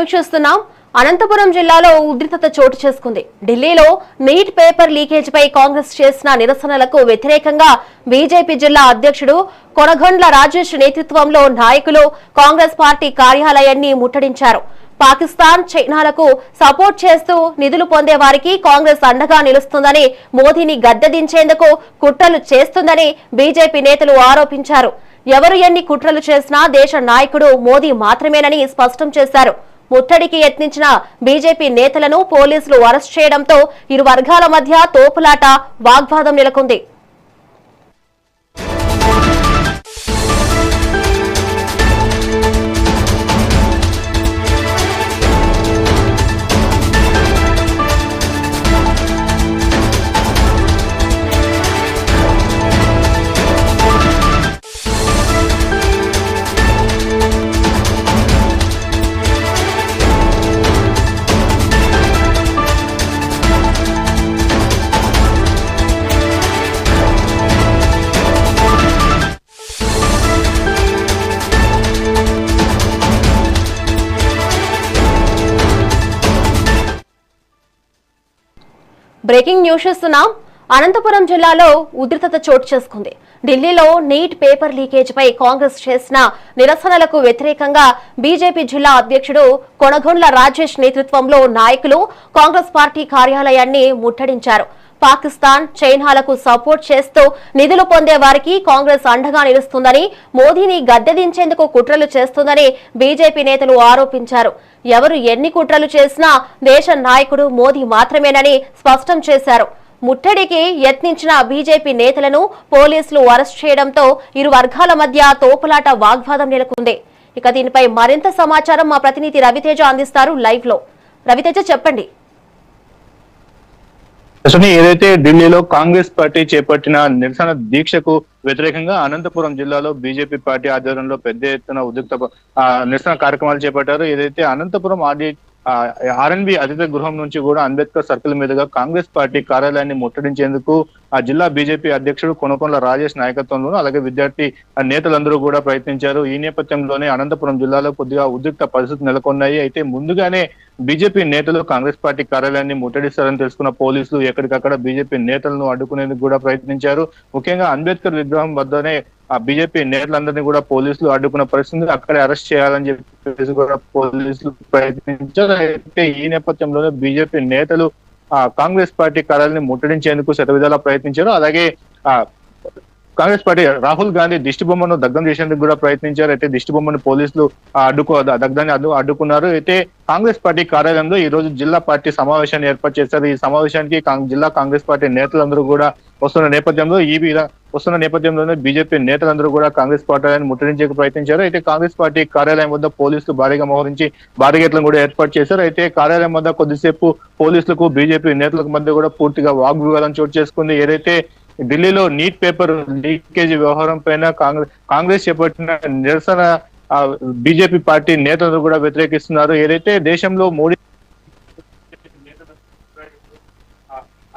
News చూస్తున్నాం. అనంతపురం జిల్లాలో ఉద్రిక్తత చోటు చేసుకుంది. ఢిల్లీలో నీట్ పేపర్ లీకేజ్ పై కాంగ్రెస్ చేసిన నిరసనలకు వ్యతిరేకంగా బీజేపీ జిల్లా అధ్యక్షుడు కొనగొండ్ల రాజేష్ నేతృత్వంలో నాయకులు కాంగ్రెస్ పార్టీ కార్యాలయాన్ని ముట్టడించారు. పాకిస్తాన్, చైనాలకు సపోర్ట్ చేస్తూ నిధులు పొందే వారికి కాంగ్రెస్ అండగా నిలుస్తుందని, మోదీని గద్దెదించేందుకు కుట్రలు చేస్తుందని బీజేపీ నేతలు ఆరోపించారు. ఎవరు ఎన్ని కుట్రలు చేసినా దేశ నాయకుడు మోదీ మాత్రమేనని స్పష్టం చేశారు. ముట్టడికి యత్నించిన బీజేపీ నేతలను పోలీసులు అరెస్ట్ చేయడంతో ఇరు వర్గాల మధ్య తోపులాట, వాగ్వాదం నెలకొంది. బ్రేకింగ్ న్యూస్ చూస్తున్నాం. అనంతపురం జిల్లాలో ఉద్రిక్తత చోటు చేసుకుంది. ఢిల్లీలో నీట్ పేపర్ లీకేజ్ పై కాంగ్రెస్ చేసిన నిరసనలకు వ్యతిరేకంగా బీజేపీ జిల్లా అధ్యక్షుడు కొనగొండ్ల రాజేష్ నేతృత్వంలో నాయకులు కాంగ్రెస్ పార్టీ కార్యాలయాన్ని ముట్టడించారు. పాకిస్తాన్, చైనాలకు సపోర్ట్ చేస్తూ నిధులు పొందే వారికి కాంగ్రెస్ అండగా నిలుస్తుందని, మోదీని గద్దెదించేందుకు కుట్రలు చేస్తుందని బీజేపీ నేతలు ఆరోపించారు. ఎవరు ఎన్ని కుట్రలు చేసినా దేశ నాయకుడు మోదీ మాత్రమేనని స్పష్టం చేశారు. ముట్టడికి యత్నించిన బీజేపీ నేతలను పోలీసులు అరెస్ట్ చేయడంతో ఇరు వర్గాల మధ్య తోపులాట, వాగ్వాదం నెలకొంది. ఇక దీనిపై మరింత సమాచారం మా ప్రతినిధి రవితేజ అందిస్తారు లైవ్ లో. రవితేజ, చెప్పండి. ఏదైతే ఢిల్లీలో కాంగ్రెస్ పార్టీ చేపట్టిన నిరసన దీక్షకు వ్యతిరేకంగా అనంతపురం జిల్లాలో బీజేపీ పార్టీ ఆధ్వర్యంలో పెద్ద ఎత్తున ఉద్రిక్త నిరసన కార్యక్రమాలు చేపట్టారు. ఏదైతే అనంతపురం ఆర్ఎన్బి అతిథి గృహం నుంచి కూడా అంబేద్కర్ సర్కిల్ మీదుగా కాంగ్రెస్ పార్టీ కార్యాలయాన్ని ముట్టడించేందుకు ఆ జిల్లా బీజేపీ అధ్యక్షుడు కొనకొండ్ల రాజేష్ నాయకత్వంలోనూ అలాగే విద్యార్థి నేతలందరూ కూడా ప్రయత్నించారు. ఈ నేపథ్యంలోనే అనంతపురం జిల్లాలో కొద్దిగా ఉద్రిక్త పరిస్థితులు నెలకొన్నాయి. అయితే ముందుగానే బీజేపీ నేతలు కాంగ్రెస్ పార్టీ కార్యాలయాన్ని ముట్టడిస్తారని తెలుసుకున్న పోలీసులు ఎక్కడికక్కడ బీజేపీ నేతలను అడ్డుకునేందుకు కూడా ప్రయత్నించారు. ముఖ్యంగా అంబేద్కర్ విగ్రహం వద్దనే ఆ బీజేపీ నేతలందరినీ కూడా పోలీసులు అడ్డుకున్న పరిస్థితి, అక్కడే అరెస్ట్ చేయాలని చెప్పేసి కూడా పోలీసులు ప్రయత్నించారు. అయితే ఈ నేపథ్యంలోనే బీజేపీ నేతలు కాంగ్రెస్ పార్టీ కార్యాలయాన్ని ముట్టడించేందుకు శతవిధాలా ప్రయత్నించారు. అలాగే కాంగ్రెస్ పార్టీ రాహుల్ గాంధీ దిష్టి బొమ్మను దగ్ధం చేసేందుకు కూడా ప్రయత్నించారు. అయితే దిష్టి బొమ్మను పోలీసులు దగ్ధాన్ని అడ్డుకున్నారు. అయితే కాంగ్రెస్ పార్టీ కార్యాలయంలో ఈ రోజు జిల్లా పార్టీ సమావేశాన్ని ఏర్పాటు చేశారు. ఈ సమావేశానికి జిల్లా కాంగ్రెస్ పార్టీ నేతలందరూ కూడా వస్తున్న నేపథ్యంలోనే బీజేపీ నేతలందరూ కూడా కాంగ్రెస్ పార్టీని ముట్టడించే ప్రయత్నించారు. అయితే కాంగ్రెస్ పార్టీ కార్యాలయం వద్ద పోలీసులు భారీగా మోహరించి బారిగేట్లను కూడా ఏర్పాటు చేశారు. అయితే కార్యాలయం వద్ద కొద్దిసేపు పోలీసులకు బీజేపీ నేతలకు మధ్య కూడా పూర్తిగా వాగ్వివాదం చోటు చేసుకుంది. ఏదైతే ఢిల్లీలో నీట్ పేపర్ లీకేజీ వ్యవహారం పైన కాంగ్రెస్ చేపట్టిన నిరసన బీజేపీ పార్టీ నేతలు కూడా వ్యతిరేకిస్తున్నారు. ఏదైతే దేశంలో మోడీ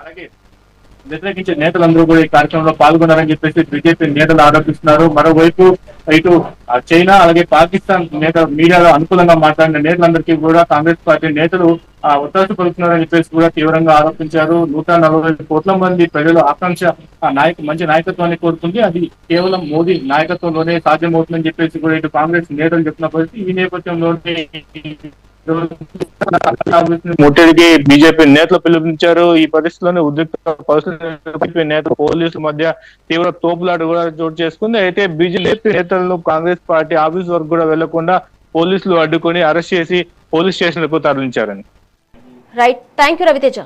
అలాగే వ్యతిరేకించే నేతలందరూ కూడా ఈ కార్యక్రమంలో పాల్గొన్నారని చెప్పేసి బీజేపీ నేతలు ఆరోపిస్తున్నారు. మరోవైపు ఇటు చైనా అలాగే పాకిస్తాన్ మీడియాలో అనుకూలంగా మాట్లాడిన నేతలందరికీ కూడా కాంగ్రెస్ పార్టీ నేతలు ఒత్తాసు పలుకుతున్నారని చెప్పేసి కూడా తీవ్రంగా ఆరోపించారు. 140 కోట్ల మంది ప్రజలు ఆకాంక్ష మంచి నాయకత్వాన్ని కోరుతుంది, అది కేవలం మోదీ నాయకత్వంలోనే సాధ్యమవుతుందని చెప్పేసి కూడా ఇటు కాంగ్రెస్ నేతలు చెప్తున్న పరిస్థితి. ఈ నేపథ్యంలోనే ముట్టడికి బీజేపీ నేతలు పిలుపునిచ్చారు. ఈ పరిస్థితిలోనే ఉద్రిక్త పరిస్థితులు నేతలు పోలీసుల మధ్య తీవ్ర తోపులాట కూడా చోటు చేసుకుంది. అయితే బీజేపీ నేతలను కాంగ్రెస్ పార్టీ ఆఫీస్ వరకు కూడా వెళ్లకుండా పోలీసులు అడ్డుకొని అరెస్ట్ చేసి పోలీస్ స్టేషన్లకు తరలించారని. Right, thank you Raviteja.